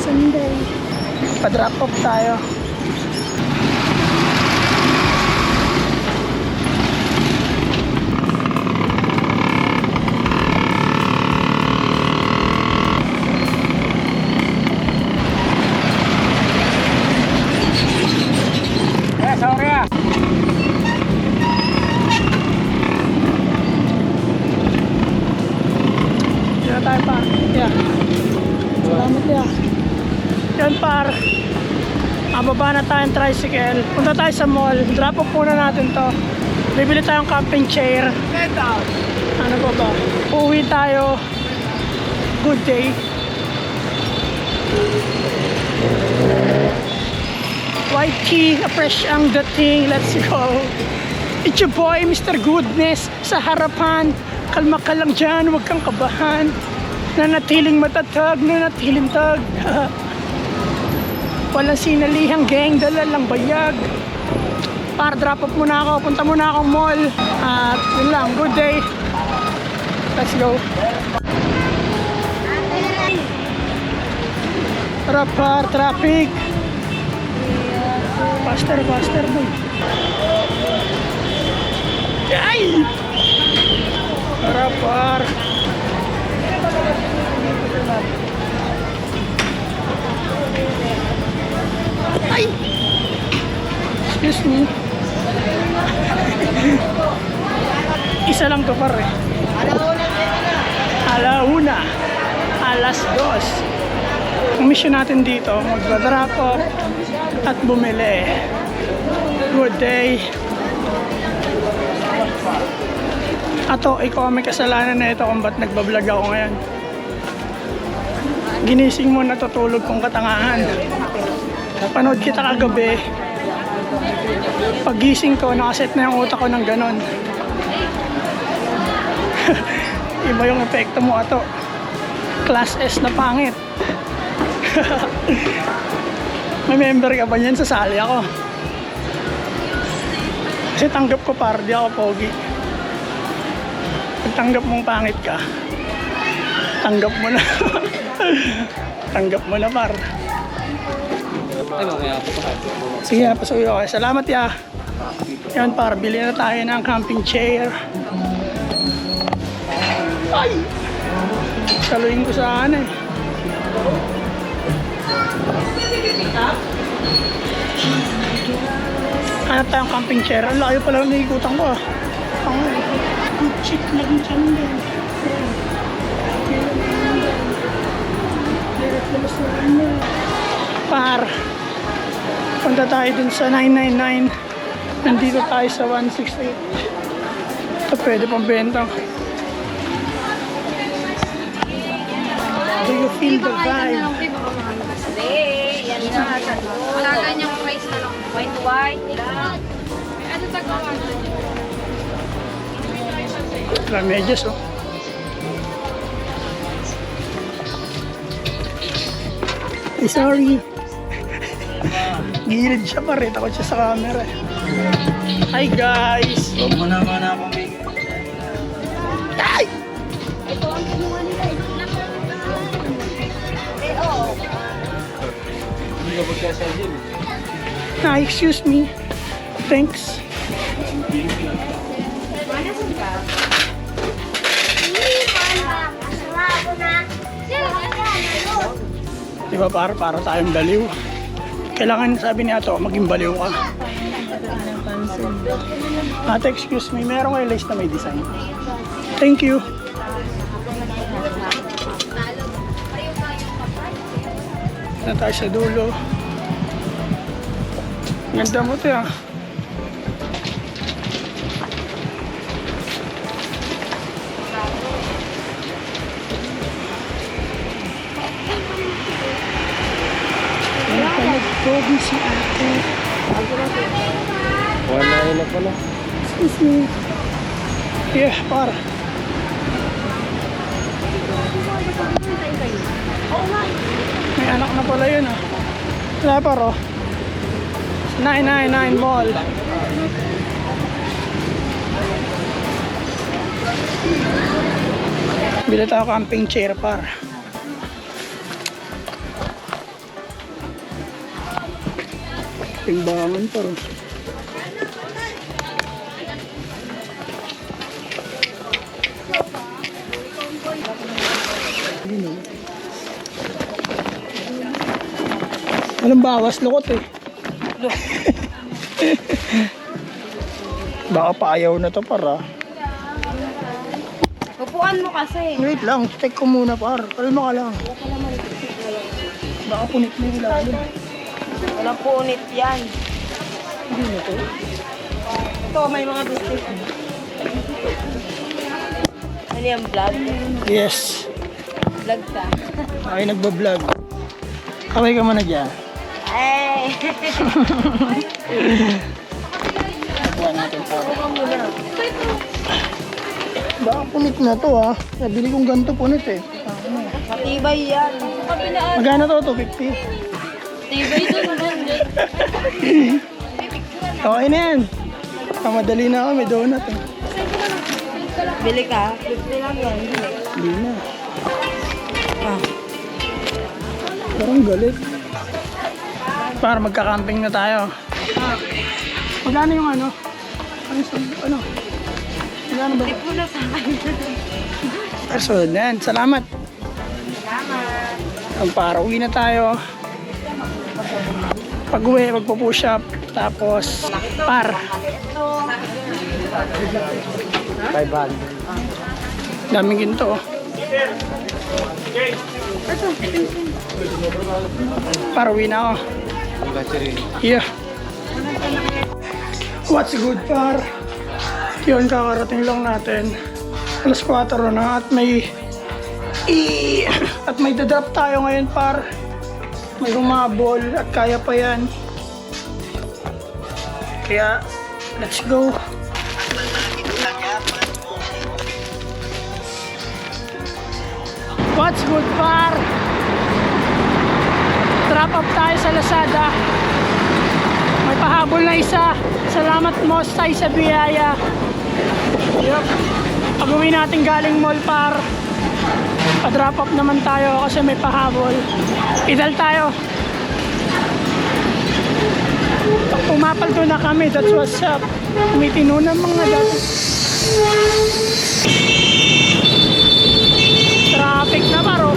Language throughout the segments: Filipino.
Sunday. Pa-drop off tayo. Sorry ah. Yan tayo par. Yeah. Salamat yeah. Yan par. Mababa na tayong tricycle. Punta tayo sa mall. Drop off muna natin to. Bibili tayong camping chair. Ano ba ba? Uwi tayo. Good day. White tea, fresh ang dating. Let's go. It's your boy, Mr. Goodness. Sa harapan, kalma ka lang dyan, huwag kang kabahan. Nanatiling matatag, nanatiling tag. Walang sinalihang gang, dala lang bayag. Para drop off muna ako, punta muna akong mall. At yun lang, good day. Let's go. Tara par, traffic. Faster, faster boy. Ay! Tara par. Ay! Excuse me. Isa lang to par eh. Alauna. Alas 2. Ang mission natin dito, magdadrop off at bumili. Good day. Ato, ikaw may kasalanan na ito kung ba't nagbablog ako ngayon. Ginising mo, natutulog kong katangahan. Panood kita kagabi. Paggising ko, nakaset na yung utak ko ng ganon. Iba yung epekto mo, Ato. Class S na pangit. May member ka ba yan? Sasali ako. Kasi tanggap ko par, di ako pogi. Pag tanggap mong pangit ka, tanggap mo na. Tanggap mo na par. Sige, pasuyo ako. Salamat ya. Yan par, bili na tayo ng camping chair. Ay! Saluhin ko sa ano eh. Hanap tayong camping chair. Ang layo pala ng ikutan ko ah. Ang cheap lang dyan din. Par. Punta tayo dun sa 999. Nandito tayo sa 168. Ito pwede pang benta. Do you feel the vibe? Wala ganyang price na lang. White. Ano tagawa? Ramedyas oh. Ay, sorry. Gilid siya pa rin. Takot siya sa camera. Hi guys. Huwag mo naman ako may... Ay! Ito ang kinuha nila. Hindi ka magkasadyan. Ah, excuse me. Thanks. Diba para tayong baliw. Kailangan sabi ni Ato, maging baliw ka. Ate, excuse me. Meron kayo lace na may design. Thank you. Na tayo sa dulo. Ganda mo ito ah. Nagpogi si ate. Wala na pala. Excuse me. Yeah, para. May anak na pala yun ah. Wala pa ro. 999 mall. Bili tayo camping chair par. Timbangan pa rin. Anong bawas? Lukot eh. Baka paayaw na to para. Upuan mo kasi. Wait lang, check ko muna par. Kalma ka lang. Baka punit na yung ilalim. Walang punit yan. Hindi na to. Ito, may mga biscuit. Ano yung vlog? Yes. Vlog ka. Ay, nagbablog. Kaway ka muna dyan. Ay! Nakuha natin par. Baka punit na to ha. Nabili kong ganito punit eh. Matibay yan. Magkano to? 250. Matibay doon. Okay na yan. Madali na ako, may donut eh. Bili ka? 50 lang yan. Hindi na. Parang galit. Para magka-camping na tayo. Magkano yung ano? Ano? Magkano ba? Tip mo na sa akin. Sunod na yan. Salamat. Ang para uwi na tayo. Pag uwi, magpo-push up. Tapos, par. 500. Daming ginto. Oh. Para uwi na ako. Yeah. What's good par? Yun, kakarating lang natin. Alas 4 na at may dadrop tayo ngayon par. May humabol at kaya pa yan. Kaya, let's go. What's good par? Drop up tayo sa Lazada. May pahabol na isa. Salamat mo sa biyaya. Yup. Pag-uwi natin galing mall par. Pa-drop up naman tayo kasi may pahabol. Idal tayo. Pag pumapalto na kami, that's what's up. Umitino ng mga dati. Traffic na paro.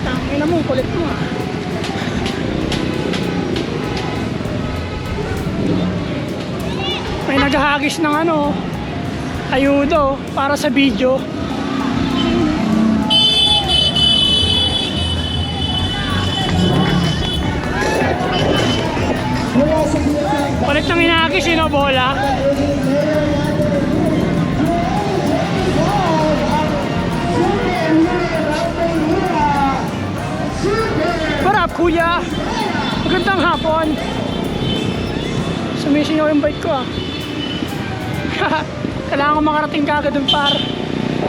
Tangin na mo, kulit mo ah. May naghahagis ng ano, ayudo para sa video. Palit ng hinahagis, sino bola? Parap kuya, magandang hapon. Sumisingaw yung bike ko ah. Kailangan ko makarating kagad dun par.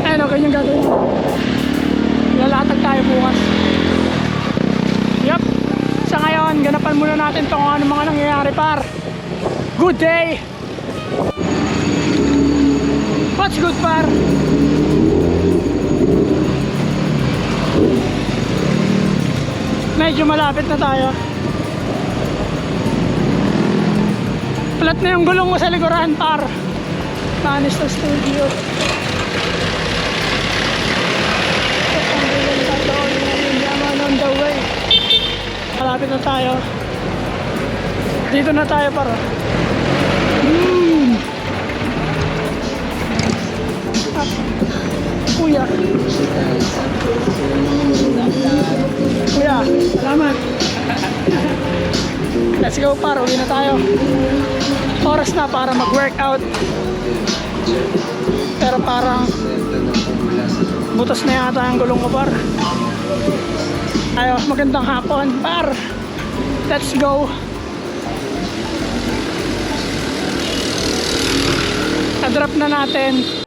Ayun o, ganyan gagawin. Lalatag tayo bukas. Yup. Sa ngayon, ganapan muna natin kung ano mga nangyayari par. Good day! What's good par? Medyo malapit na tayo. Flat na yung gulong mo sa likuran par. Manis na studio. On the way. Malapit na tayo. Dito na tayo para. Kuya. Kuya, salamat. Let's go para, uwi na tayo. Oras na para mag-workout. Pero parang butas na yata ang gulong ko par. Ayo, magandang hapon par. Let's go. Na-drop na natin